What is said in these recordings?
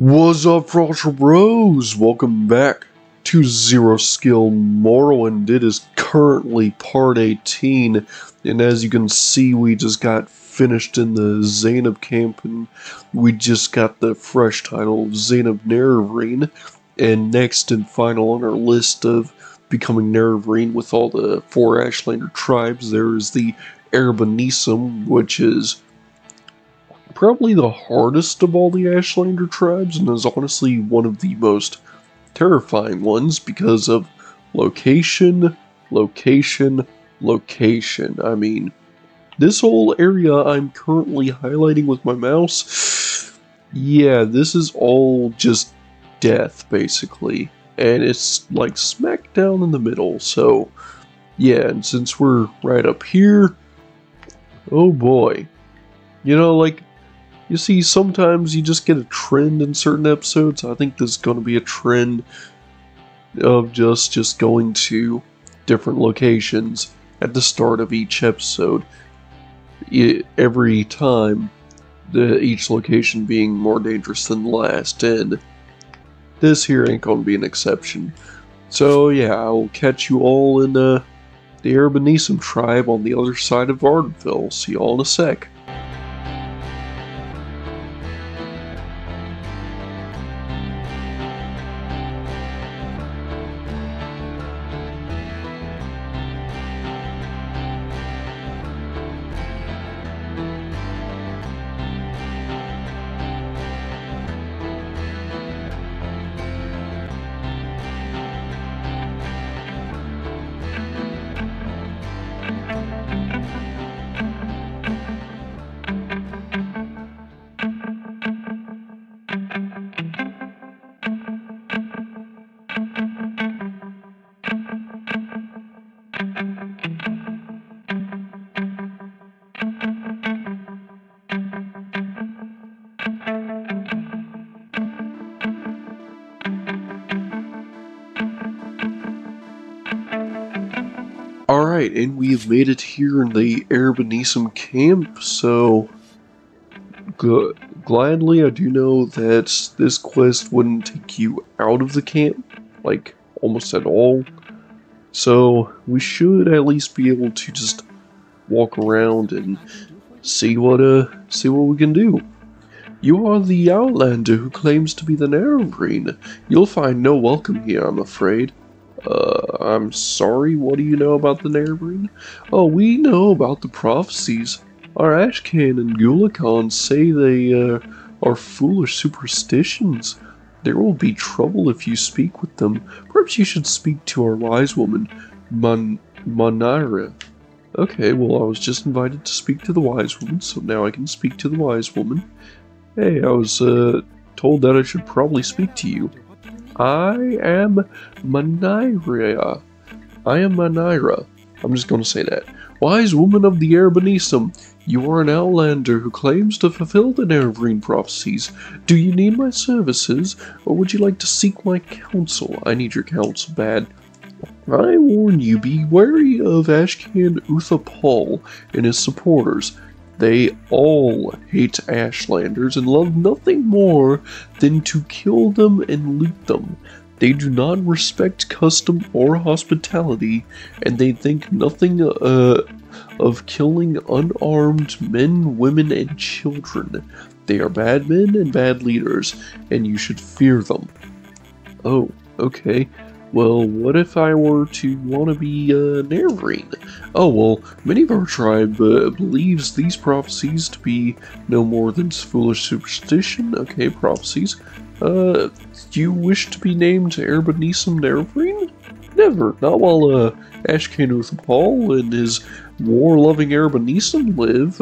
What's up, Frosher Bros? Welcome back to Zero Skill Morrowind. It is currently part 18, and as you can see, we just got finished in the Zainab camp, and we just got the fresh title of Zainab Nerevarine. And next and final on our list of becoming Nerevarine with all the 4 Ashlander tribes, there is the Arbonisum, which is probably the hardest of all the Ashlander tribes, and is honestly one of the most terrifying ones because of location. I mean, this whole area I'm currently highlighting with my mouse, yeah, this is all just death, basically. And it's like smack down in the middle, so yeah, and since we're right up here, oh boy. You know, like, you see, sometimes you just get a trend in certain episodes. I think there's going to be a trend of just going to different locations at the start of each episode. Every time, each location being more dangerous than the last, and this here ain't going to be an exception. So yeah, I'll catch you all in the Arbonisum tribe on the other side of Vardenville. See y'all in a sec. Alright, and we have made it here in the Arbonisum camp, so gladly I do know that this quest wouldn't take you out of the camp, like, almost at all. So we should at least be able to just walk around and see what we can do. You are the Outlander who claims to be the Nerevarine. You'll find no welcome here, I'm afraid. I'm sorry, what do you know about the Nerevarine? Oh, we know about the prophecies. Our Ashcan and Gulakan say they, are foolish superstitions. There will be trouble if you speak with them. Perhaps you should speak to our wise woman, Manira. Okay, well, I was just invited to speak to the wise woman, so now I can speak to the wise woman. Hey, I was, told that I should probably speak to you. I am Manira. I'm just gonna say that. Wise woman of the Arbonisum, you are an Outlander who claims to fulfill the Nerevarine prophecies. Do you need my services, or would you like to seek my counsel? I need your counsel bad. I warn you, be wary of Ashcan Uthapal and his supporters. They all hate Ashlanders and love nothing more than to kill them and loot them. They do not respect custom or hospitality, and they think nothing of killing unarmed men, women, and children. They are bad men and bad leaders, and you should fear them. Oh, okay. Well, what if I were to want to be Nerevarine? Oh, well, many of our tribe believes these prophecies to be no more than foolish superstition. Okay, prophecies. Do you wish to be named Arbonisum Nerevarine? Never. Not while Ashcan Uthapal and his war-loving Arbonisum live.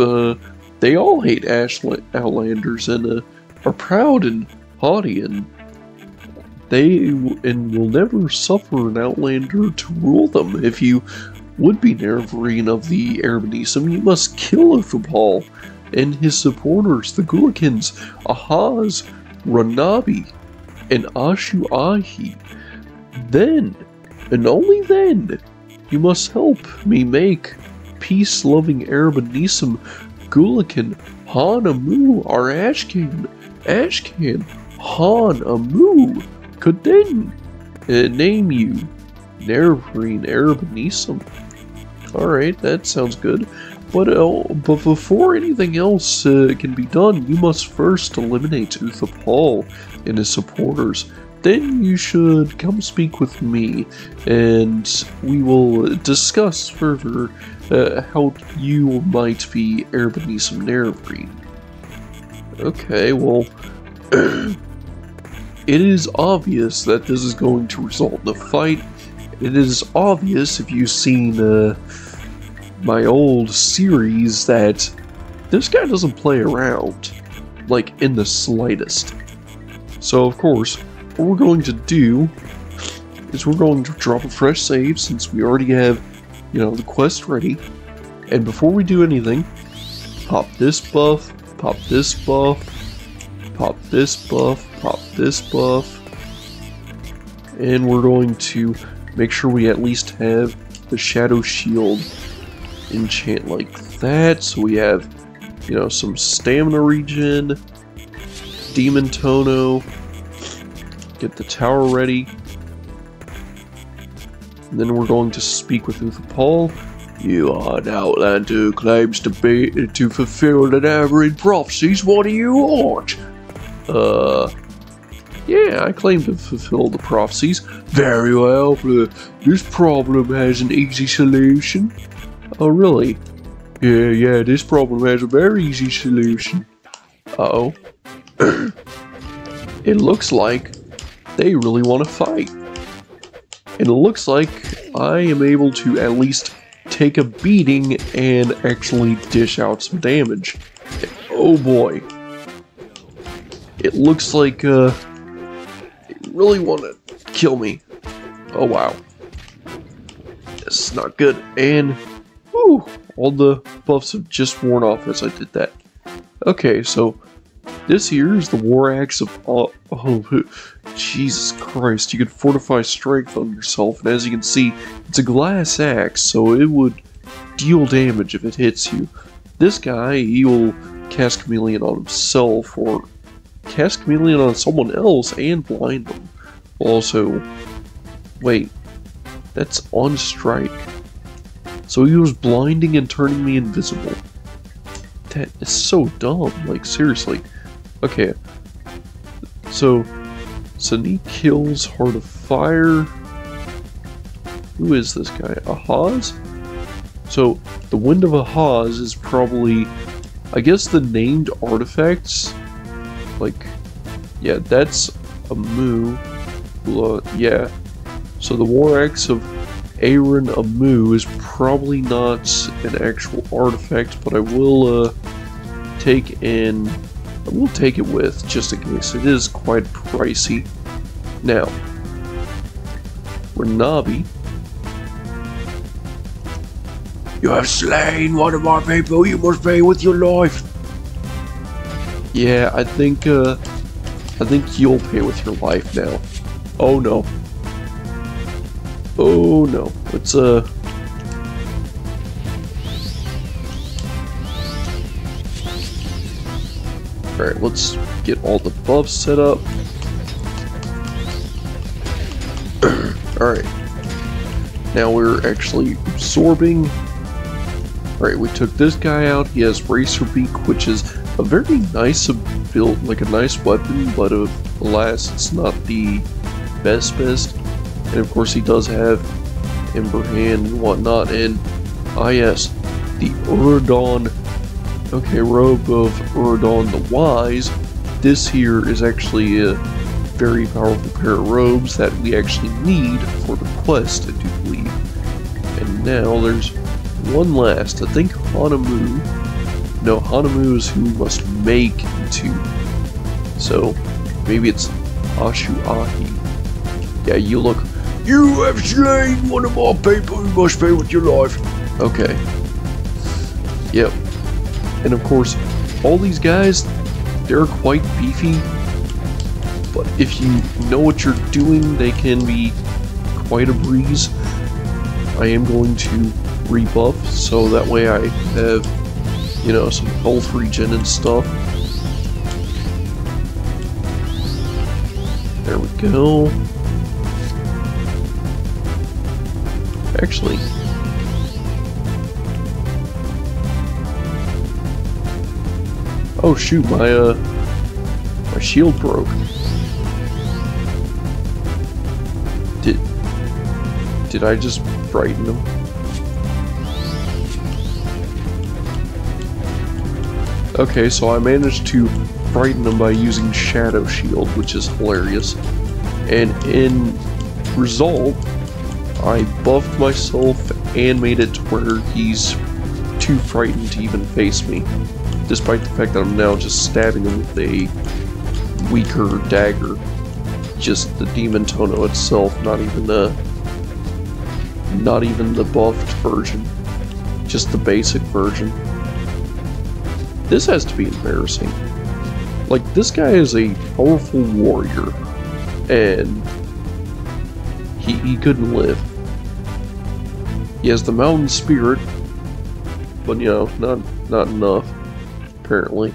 They all hate Outlanders and are proud and haughty, and they will never suffer an Outlander to rule them. If you would be Nerevarine of the Arbonisum, you must kill Uthapal and his supporters, the Gulikins, Ahaz, Ranabi, and Ashuahi. Then, and only then, you must help me make peace-loving Arbonisum Gulikin Hanamu our Ashcan, Han Amu could then name you Nervreen Erbenisum. Alright, that sounds good. But before anything else can be done, you must first eliminate Uthapal and his supporters. Then you should come speak with me, and we will discuss further how you might be Erbenisum Nervreen. Okay, well, it is obvious that this is going to result in a fight. It is obvious if you've seen my old series that this guy doesn't play around, like, in the slightest. So, of course, what we're going to do is we're going to drop a fresh save since we already have, you know, the quest ready. And before we do anything, pop this buff, pop this buff, pop this buff, pop this buff. And we're going to make sure we at least have the Shadow Shield enchant like that, so we have, you know, some stamina regen, demon tono, get the tower ready, and then we're going to speak with Uthapal. You are an outlander who claims to fulfill the Nervreen prophecies. What do you want? Yeah, I claim to fulfill the prophecies. Very well, this problem has an easy solution. Oh, really? Yeah, this problem has a very easy solution. Uh-oh. It looks like they really want to fight. And it looks like I am able to at least take a beating and actually dish out some damage. Oh boy. It looks like, they really want to kill me. Oh wow. This is not good. And whew, all the buffs have just worn off as I did that. Okay, so this here is the War Axe of... Oh, Jesus Christ. You can fortify strength on yourself, and as you can see, it's a glass axe, so it would deal damage if it hits you. This guy, he will cast Chameleon on himself, or cast Chameleon on someone else and blind them. Also, wait, that's on strike. So he was blinding and turning me invisible. That is so dumb, like seriously. Okay, so Sneak kills Heart of Fire. Who is this guy? Ahaz? So the Wind of Ahaz is probably, I guess, the named artifacts. Like, yeah, that's a Mu. Yeah. So the War Axe of Aaron Amu is probably not an actual artifact, but I will take it with just in case. It is quite pricey. Now, Renabi. You have slain one of my people. You must pay with your life. Yeah, I think you'll pay with your life now. Oh no. Oh no. Let's Alright, let's get all the buffs set up. Alright. Now we're actually absorbing. Alright, we took this guy out. He has Racer Beak, which is a very nice build, like a nice weapon, but alas, it's not the best. And of course he does have Ember Hand and whatnot, and yes, the Uradon, okay, Robe of Uradon the Wise. This here is actually a very powerful pair of robes that we actually need for the quest, I do believe. And now there's one last, I think Hanamu. No, Hanamu is who we must make into. So, maybe it's Ashuahi. Yeah, you look. You have slain one of our people, you must pay with your life. Okay. Yep. And of course, all these guys, they're quite beefy. But if you know what you're doing, they can be quite a breeze. I am going to rebuff, so that way I have, you know, some health regen and stuff. go. Actually, oh shoot, my shield broke. Did I just frighten him? Okay, so I managed to frighten him by using Shadow Shield, which is hilarious. And in result, I buffed myself and made it to where he's too frightened to even face me. Despite the fact that I'm now just stabbing him with a weaker dagger. Just the Demon Tono itself, not even the buffed version. Just the basic version. This has to be embarrassing. Like, this guy is a powerful warrior, and he couldn't live. He has the mountain spirit, but you know, not enough, apparently.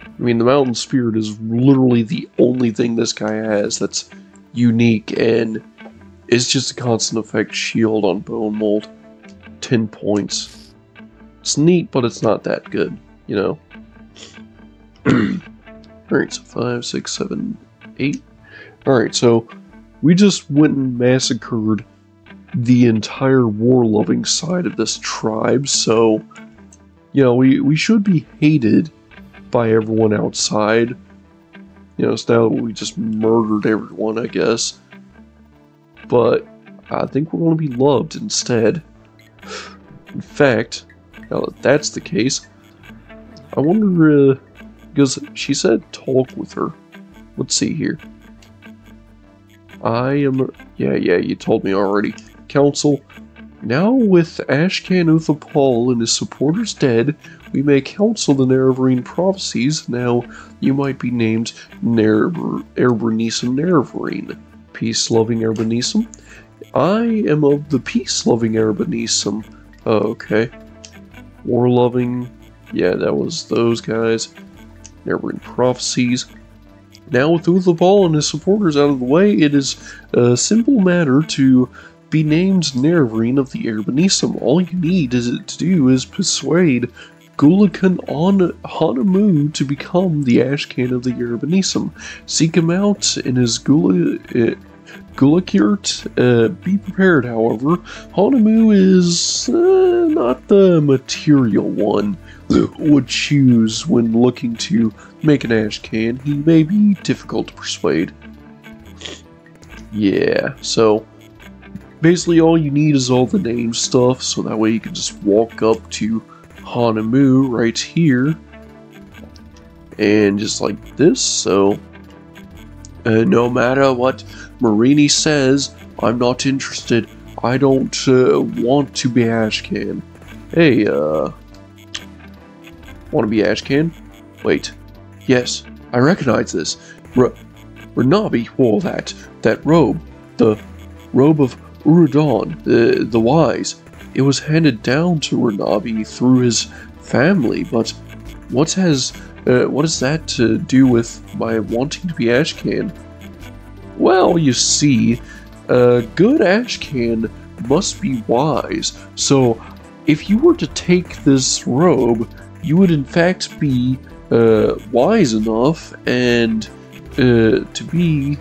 I mean, the mountain spirit is literally the only thing this guy has that's unique, and it's just a constant effect shield on bone mold. 10 points. It's neat, but it's not that good, you know? Alright, so 5, 6, 7, 8. Alright, so we just went and massacred the entire war-loving side of this tribe, so, you know, we should be hated by everyone outside. You know, so now we just murdered everyone, I guess. But I think we're going to be loved instead. In fact, now that that's the case, I wonder, because she said talk with her. Let's see here. Yeah, you told me already. Council, now with Ashcan Uthapal and his supporters dead, we may counsel the Nerevarine prophecies. Now you might be named Erebronissum Nerevarine. Peace-loving Erebronissum? I am of the peace-loving Erebronissum. Oh, okay. War-loving. Yeah, that was those guys. Nerevarine prophecies. Now with Uthapal and his supporters out of the way, it is a simple matter to be named Nerevarine of the Erebronissum. All you need to do is persuade Gulakan Hanamu to become the Ashcan of the Erebronissum. Seek him out in his Gulakirt. Be prepared, however. Hanamu is not the material one would choose when looking to make an Ashcan. He may be difficult to persuade. Yeah, so basically all you need is all the name stuff, so that way you can just walk up to Hanamu right here, and just like this. So no matter what Marini says, I'm not interested. I don't want to be Ashcan. Hey, want to be Ashcan? Wait, yes, I recognize this. Renabi wore that robe, the robe of Urudan, the Wise. It was handed down to Renabi through his family, but what has that to do with my wanting to be Ashcan? Well, you see, a good Ashcan must be wise, so if you were to take this robe, you would in fact be wise enough and to be,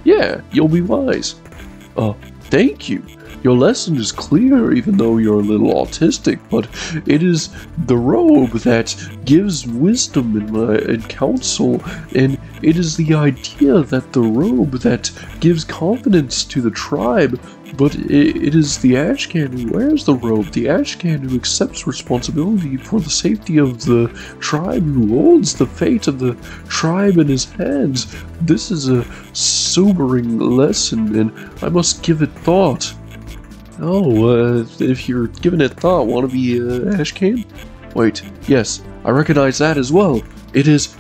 yeah, you'll be wise. Thank you. Your lesson is clear, even though you're a little autistic, but it is the robe that gives wisdom and counsel, and it is the idea that the robe that gives confidence to the tribe, but it is the Ashcan who wears the robe, the Ashcan who accepts responsibility for the safety of the tribe, who holds the fate of the tribe in his hands. This is a sobering lesson, and I must give it thought. Oh, if you're giving it thought, want to be Ashcan? Wait, yes, I recognize that as well. It is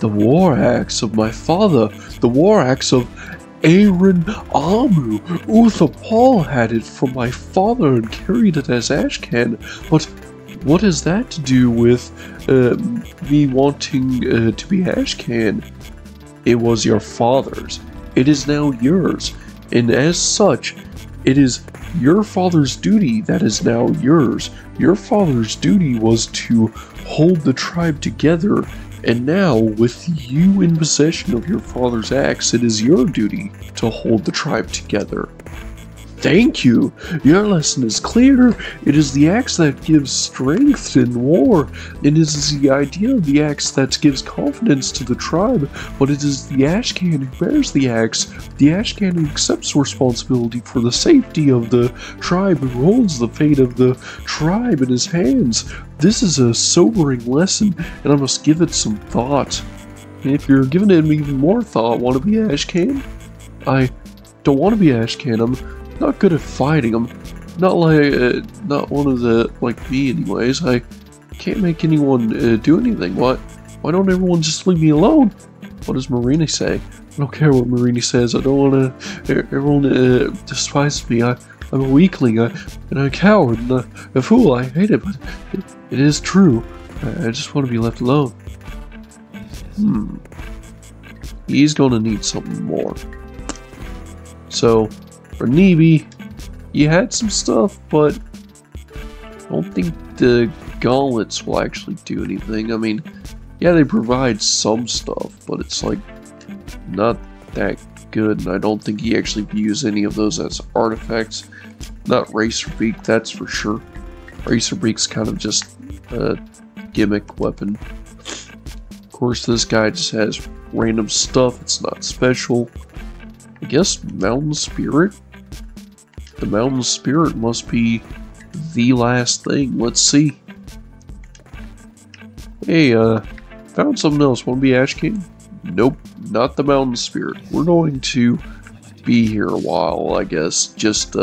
the war axe of my father, the war axe of Aaron Amu. Uthapal had it from my father and carried it as Ashcan, but what has that to do with me wanting to be Ashcan? It was your father's. It is now yours, and as such, it is your father's duty that is now yours. Your father's duty was to hold the tribe together, and now, with you in possession of your father's axe, it is your duty to hold the tribe together. Thank you! Your lesson is clear. It is the axe that gives strength in war. It is the idea of the axe that gives confidence to the tribe, but it is the Ashcan who bears the axe, the Ashcan who accepts responsibility for the safety of the tribe, who holds the fate of the tribe in his hands. This is a sobering lesson, and I must give it some thought. If you're giving it even more thought, want to be Ashcan? I don't want to be Ashcan. I'm not good at fighting. I'm not not one of the, like me anyways. I can't make anyone do anything. Why don't everyone just leave me alone? What does Marini say? I don't care what Marini says. I don't want to, everyone despises me. I'm a weakling, and a coward, and a fool. I hate it, but it is true. I just want to be left alone. He's gonna need something more. So, for Neeby, you had some stuff, but I don't think the gauntlets will actually do anything. I mean, yeah, they provide some stuff, but it's like not that good, and I don't think he actually views any of those as artifacts. Not Racerbeak, that's for sure. Racerbeak's kind of just a gimmick weapon. Of course, this guy just has random stuff, it's not special. I guess Mountain Spirit? The Mountain Spirit must be the last thing. Let's see. Hey, found something else. Want to be Ashcan? Nope, not the Mountain Spirit. We're going to be here a while, I guess. Just,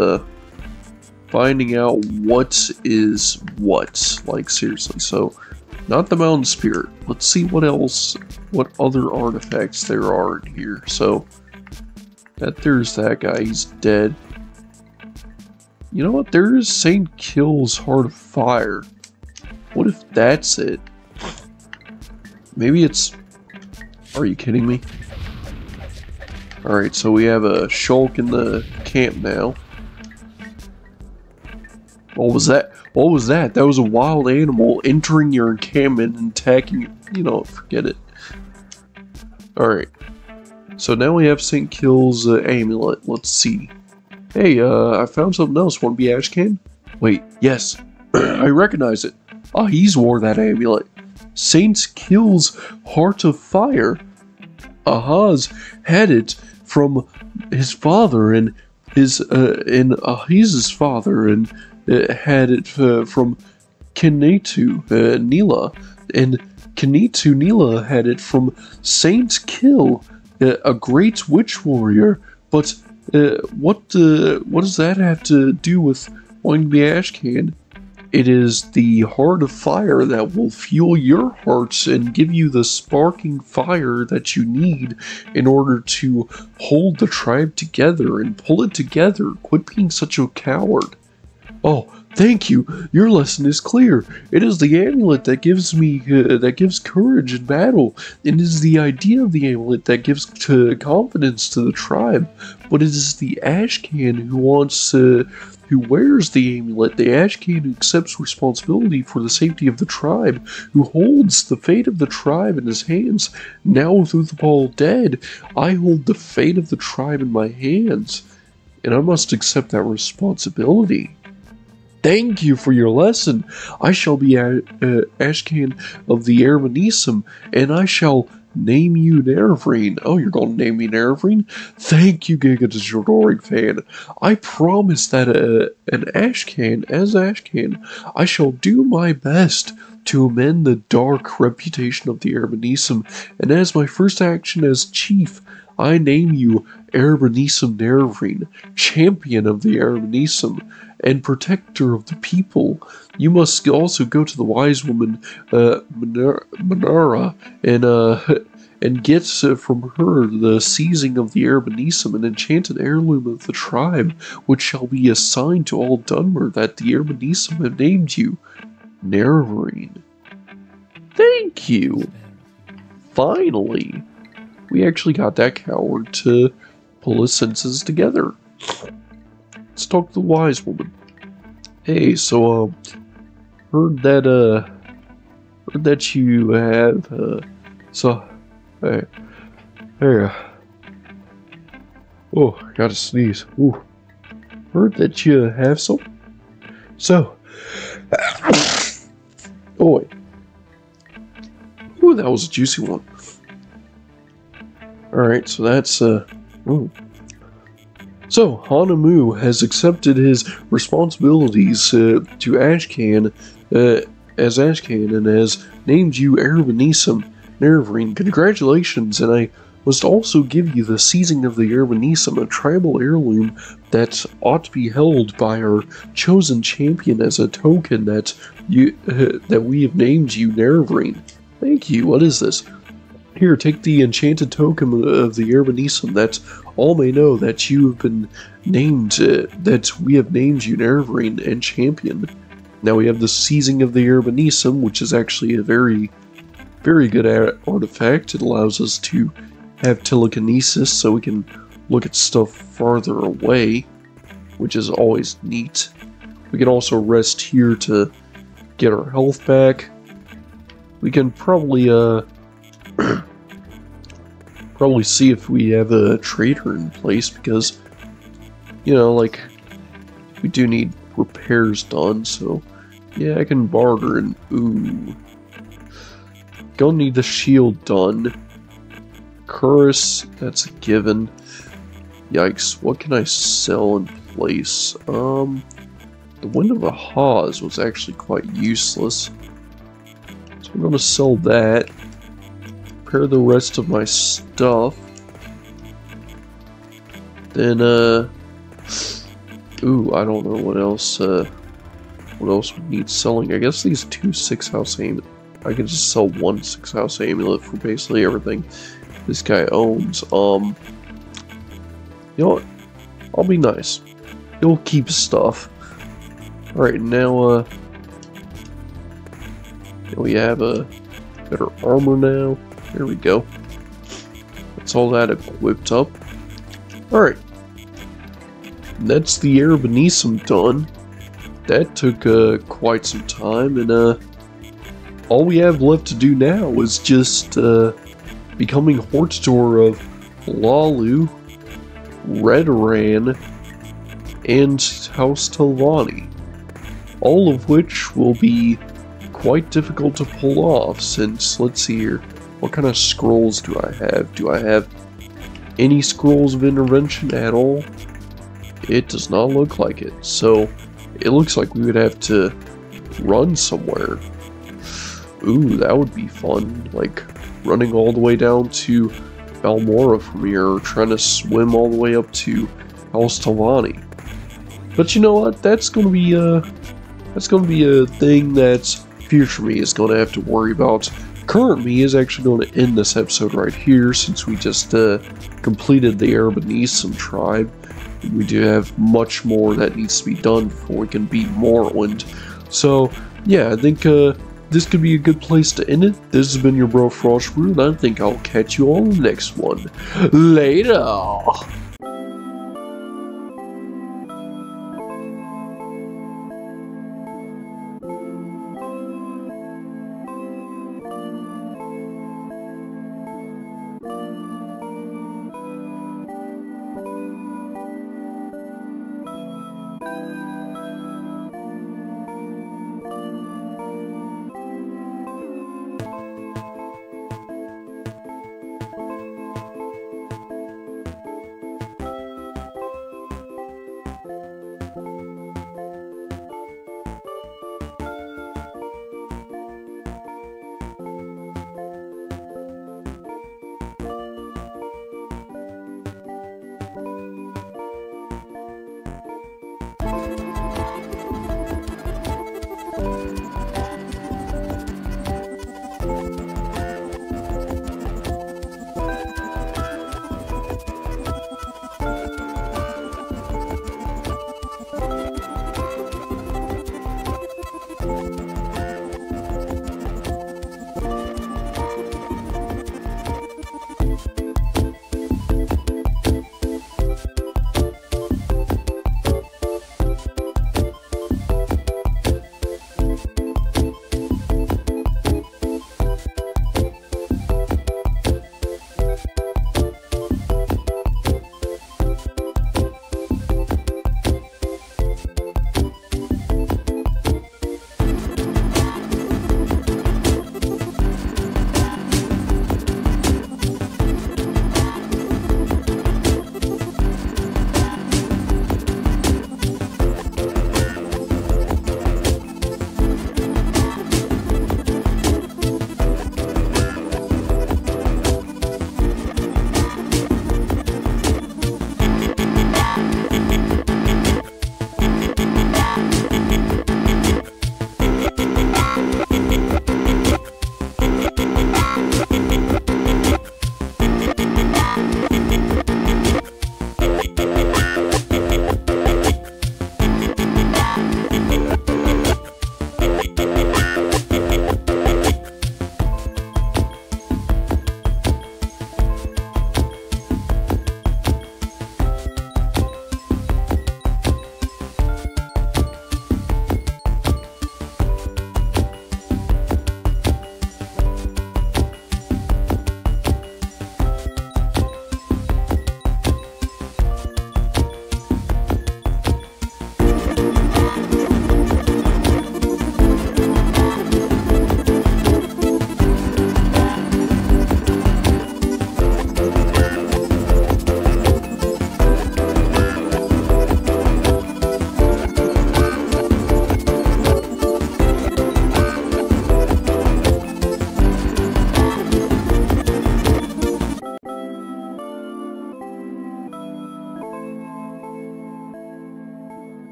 finding out what is what. Like, seriously. So, not the Mountain Spirit. Let's see what else, what other artifacts there are in here. So, there's that guy. He's dead. You know what? There is St. Kill's Heart of Fire. What if that's it? Maybe it's... Are you kidding me? Alright, so we have a shulk in the camp now. What was that? What was that? That was a wild animal entering your encampment and attacking you. You know, forget it. Alright. So now we have St. Kill's amulet. Let's see. Hey, I found something else. Want to be Ashcan? Wait, yes. I recognize it. Ah, he's wore that amulet. St. Kill's Heart of Fire. Ahaz had it from his father, and he's his father, and had it from Kinetu Nila, and Kinetu Nila had it from St. Kill, a great witch warrior. But what does that have to do with wanting to be Ashcan? It is the Heart of Fire that will fuel your hearts and give you the sparking fire that you need in order to hold the tribe together and pull it together. Quit being such a coward. Oh, thank you. Your lesson is clear. It is the amulet that gives me, that gives courage in battle. It is the idea of the amulet that gives confidence to the tribe. But it is the Ashcan who wants, who wears the amulet, the Ashcan who accepts responsibility for the safety of the tribe, who holds the fate of the tribe in his hands. Now, with Uthapal dead, I hold the fate of the tribe in my hands, and I must accept that responsibility. Thank you for your lesson. I shall be Ashcan of the Ereminisum, and I shall name you Nerevrine. Oh, you're going to name me Nerevrine? Thank you, Giga Destroying Fan. I promise that as Ashcan, I shall do my best to amend the dark reputation of the Ereminisum, and as my first action as chief, I name you Ereminisum Nerevrine, champion of the Ereminisum, and protector of the people. You must also go to the wise woman, Manara, and get from her the seizing of the Ereminisum, an enchanted heirloom of the tribe, which shall be assigned to all Dunmer that the Ereminisum have named you, Nerevrine. Thank you! Finally! we actually got that coward to pull his senses together. Let's talk to the wise woman. Hey, so, heard that you have, oh, I gotta sneeze. Ooh. Heard that you have some. So, oh wait. Ooh, that was a juicy one. Alright, so that's, ooh. So, Hanamu has accepted his responsibilities to Ashcan, as Ashcan, and has named you Erebenisum Nervrine. Congratulations, and I must also give you the seizing of the Erebenisum, a tribal heirloom that ought to be held by our chosen champion as a token that we have named you Nervrine. Thank you. What is this? Here, take the enchanted token of the Erebenisum, that all may know that you have been named, that we have named you Nervrine and champion. Now we have the seizing of the Erebenisum, which is actually a very, very good artifact. It allows us to have telekinesis, so we can look at stuff farther away, which is always neat. We can also rest here to get our health back. We can probably, probably see if we have a trader in place, because, you know, like, we do need repairs done, so, yeah, I can barter, and, ooh. Gonna need the shield done. Chorus, that's a given. Yikes, what can I sell in place? The Wind of the Haws was actually quite useless. So I'm gonna sell that. Prepare the rest of my stuff. Then, ooh, I don't know what else would need selling. I guess these two 6-house amulets. I can just sell one 6-house amulet for basically everything this guy owns. You know what? I'll be nice. He'll keep stuff. Alright, now, we have a better armor now. There we go. That's all that equipped up. Alright. That's the Erebenisum done. That took, quite some time, and, all we have left to do now is just, becoming Hortator of Lalu, Redoran, and House Telvanni. All of which will be quite difficult to pull off, since, let's see here, what kind of scrolls do I have? Do I have any scrolls of intervention at all? It does not look like it, so it looks like we would have to run somewhere. Ooh, that would be fun, like running all the way down to Balmora from here, or trying to swim all the way up to House Telvanni. But you know what, that's gonna be a thing that future me is gonna have to worry about. Current me is actually going to end this episode right here, since we just completed the Erebenisum tribe. We do have much more that needs to be done before we can beat Morrowind. So yeah, I think this could be a good place to end it. This has been your bro Frostbrew, and I think I'll catch you all in the next one. Later!